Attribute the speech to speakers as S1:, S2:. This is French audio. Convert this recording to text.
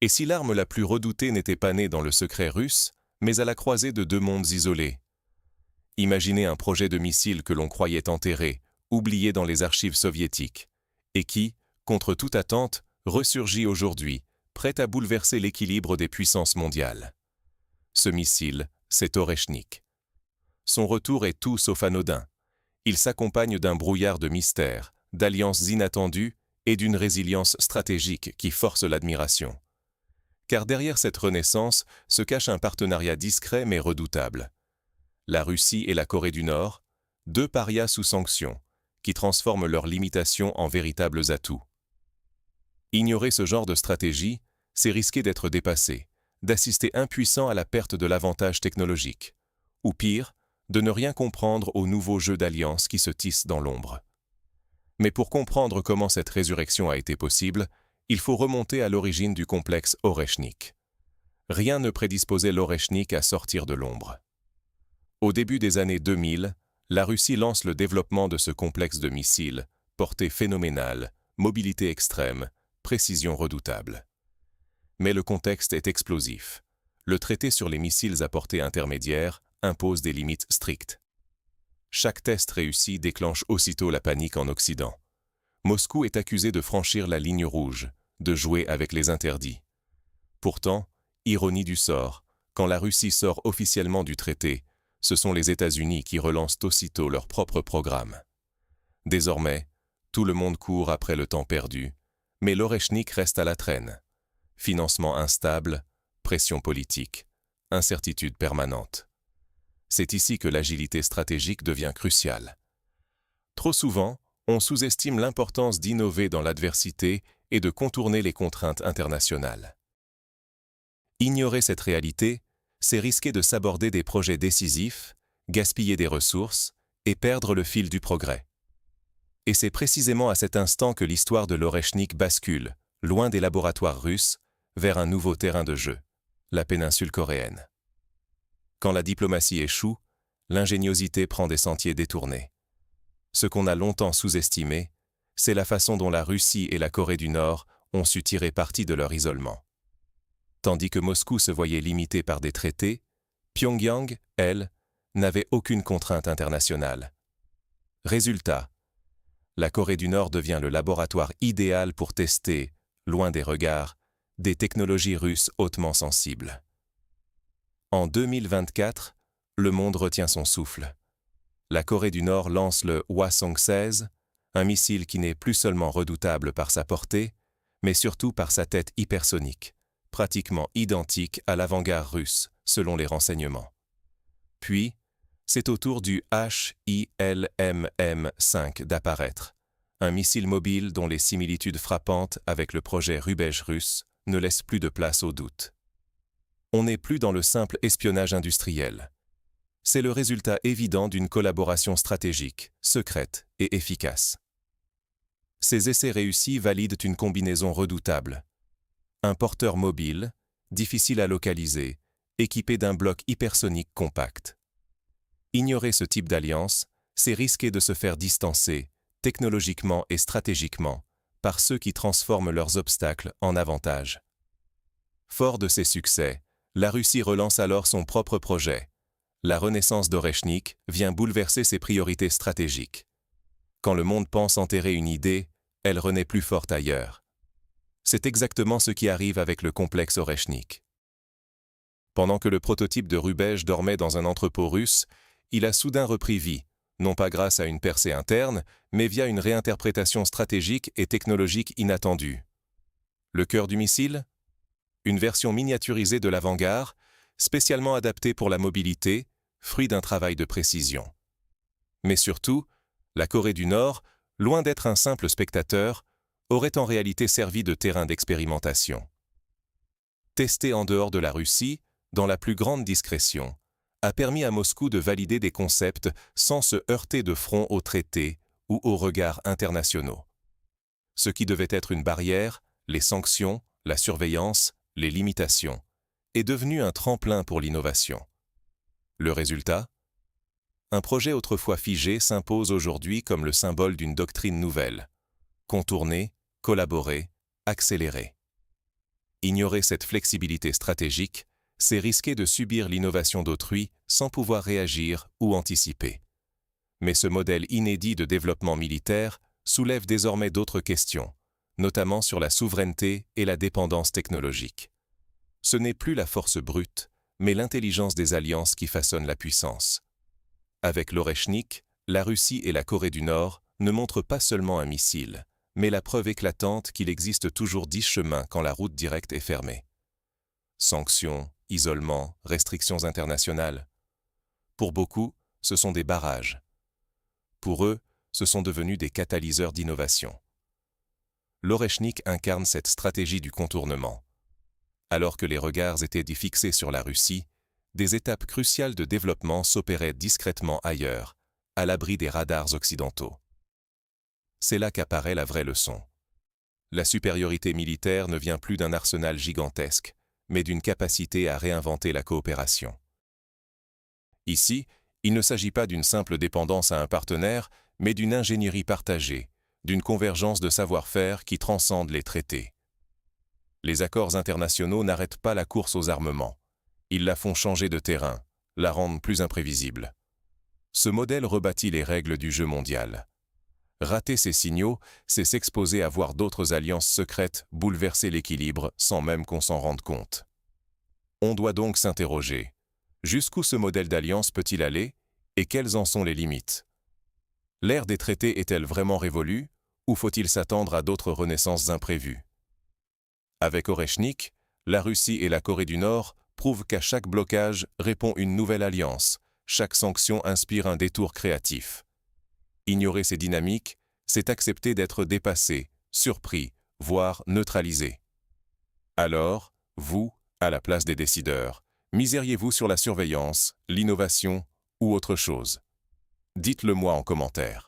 S1: Et si l'arme la plus redoutée n'était pas née dans le secret russe, mais à la croisée de deux mondes isolés? Imaginez un projet de missile que l'on croyait enterré, oublié dans les archives soviétiques, et qui, contre toute attente, ressurgit aujourd'hui, prêt à bouleverser l'équilibre des puissances mondiales. Ce missile, c'est Oreshnik. Son retour est tout sauf anodin. Il s'accompagne d'un brouillard de mystère, d'alliances inattendues et d'une résilience stratégique qui force l'admiration. Car derrière cette renaissance se cache un partenariat discret mais redoutable. La Russie et la Corée du Nord, deux parias sous sanction, qui transforment leurs limitations en véritables atouts. Ignorer ce genre de stratégie, c'est risquer d'être dépassé, d'assister impuissant à la perte de l'avantage technologique, ou pire, de ne rien comprendre au nouveau jeu d'alliances qui se tisse dans l'ombre. Mais pour comprendre comment cette résurrection a été possible, il faut remonter à l'origine du complexe Oreshnik. Rien ne prédisposait l'Oreshnik à sortir de l'ombre. Au début des années 2000, la Russie lance le développement de ce complexe de missiles, portée phénoménale, mobilité extrême, précision redoutable. Mais le contexte est explosif. Le traité sur les missiles à portée intermédiaire impose des limites strictes. Chaque test réussi déclenche aussitôt la panique en Occident. Moscou est accusé de franchir la ligne rouge, de jouer avec les interdits. Pourtant, ironie du sort, quand la Russie sort officiellement du traité, ce sont les États-Unis qui relancent aussitôt leur propre programme. Désormais, tout le monde court après le temps perdu, mais l'Oreshnik reste à la traîne. Financement instable, pression politique, incertitude permanente. C'est ici que l'agilité stratégique devient cruciale. Trop souvent, on sous-estime l'importance d'innover dans l'adversité et de contourner les contraintes internationales. Ignorer cette réalité, c'est risquer de s'aborder des projets décisifs, gaspiller des ressources et perdre le fil du progrès. Et c'est précisément à cet instant que l'histoire de l'Oreshnik bascule, loin des laboratoires russes, vers un nouveau terrain de jeu, la péninsule coréenne. Quand la diplomatie échoue, l'ingéniosité prend des sentiers détournés. Ce qu'on a longtemps sous-estimé, c'est la façon dont la Russie et la Corée du Nord ont su tirer parti de leur isolement. Tandis que Moscou se voyait limité par des traités, Pyongyang, elle, n'avait aucune contrainte internationale. Résultat, la Corée du Nord devient le laboratoire idéal pour tester, loin des regards, des technologies russes hautement sensibles. En 2024, le monde retient son souffle. La Corée du Nord lance le Hwasong-16, un missile qui n'est plus seulement redoutable par sa portée, mais surtout par sa tête hypersonique, pratiquement identique à l'avant-garde russe, selon les renseignements. Puis, c'est au tour du HILMM-5 d'apparaître, un missile mobile dont les similitudes frappantes avec le projet Rubej russe ne laissent plus de place au doute. On n'est plus dans le simple espionnage industriel. C'est le résultat évident d'une collaboration stratégique, secrète et efficace. Ces essais réussis valident une combinaison redoutable. Un porteur mobile, difficile à localiser, équipé d'un bloc hypersonique compact. Ignorer ce type d'alliance, c'est risquer de se faire distancer, technologiquement et stratégiquement, par ceux qui transforment leurs obstacles en avantages. Fort de ces succès, la Russie relance alors son propre projet. La renaissance d'Oreshnik vient bouleverser ses priorités stratégiques. Quand le monde pense enterrer une idée, elle renaît plus forte ailleurs. C'est exactement ce qui arrive avec le complexe Oreshnik. Pendant que le prototype de Rubej dormait dans un entrepôt russe, il a soudain repris vie, non pas grâce à une percée interne, mais via une réinterprétation stratégique et technologique inattendue. Le cœur du missile ? Une version miniaturisée de l'avant-garde, spécialement adaptée pour la mobilité, fruit d'un travail de précision. Mais surtout, la Corée du Nord, loin d'être un simple spectateur, aurait en réalité servi de terrain d'expérimentation. Testé en dehors de la Russie, dans la plus grande discrétion, a permis à Moscou de valider des concepts sans se heurter de front aux traités ou aux regards internationaux. Ce qui devait être une barrière, les sanctions, la surveillance, les limitations, est devenu un tremplin pour l'innovation. Le résultat ? Un projet autrefois figé s'impose aujourd'hui comme le symbole d'une doctrine nouvelle. Contourner, collaborer, accélérer. Ignorer cette flexibilité stratégique, c'est risquer de subir l'innovation d'autrui sans pouvoir réagir ou anticiper. Mais ce modèle inédit de développement militaire soulève désormais d'autres questions, notamment sur la souveraineté et la dépendance technologique. Ce n'est plus la force brute, mais l'intelligence des alliances qui façonne la puissance. Avec l'Oreshnik, la Russie et la Corée du Nord ne montrent pas seulement un missile, mais la preuve éclatante qu'il existe toujours 10 chemins quand la route directe est fermée. Sanctions, isolement, restrictions internationales. Pour beaucoup, ce sont des barrages. Pour eux, ce sont devenus des catalyseurs d'innovation. L'Oreshnik incarne cette stratégie du contournement. Alors que les regards étaient fixés sur la Russie, des étapes cruciales de développement s'opéraient discrètement ailleurs, à l'abri des radars occidentaux. C'est là qu'apparaît la vraie leçon. La supériorité militaire ne vient plus d'un arsenal gigantesque, mais d'une capacité à réinventer la coopération. Ici, il ne s'agit pas d'une simple dépendance à un partenaire, mais d'une ingénierie partagée, d'une convergence de savoir-faire qui transcende les traités. Les accords internationaux n'arrêtent pas la course aux armements. Ils la font changer de terrain, la rendent plus imprévisible. Ce modèle rebâtit les règles du jeu mondial. Rater ces signaux, c'est s'exposer à voir d'autres alliances secrètes bouleverser l'équilibre sans même qu'on s'en rende compte. On doit donc s'interroger. Jusqu'où ce modèle d'alliance peut-il aller et quelles en sont les limites? L'ère des traités est-elle vraiment révolue ou faut-il s'attendre à d'autres renaissances imprévues? Avec Oreshnik, la Russie et la Corée du Nord prouvent qu'à chaque blocage répond une nouvelle alliance, chaque sanction inspire un détour créatif. Ignorer ces dynamiques, c'est accepter d'être dépassé, surpris, voire neutralisé. Alors, vous, à la place des décideurs, miseriez-vous sur la surveillance, l'innovation ou autre chose? Dites-le moi en commentaire.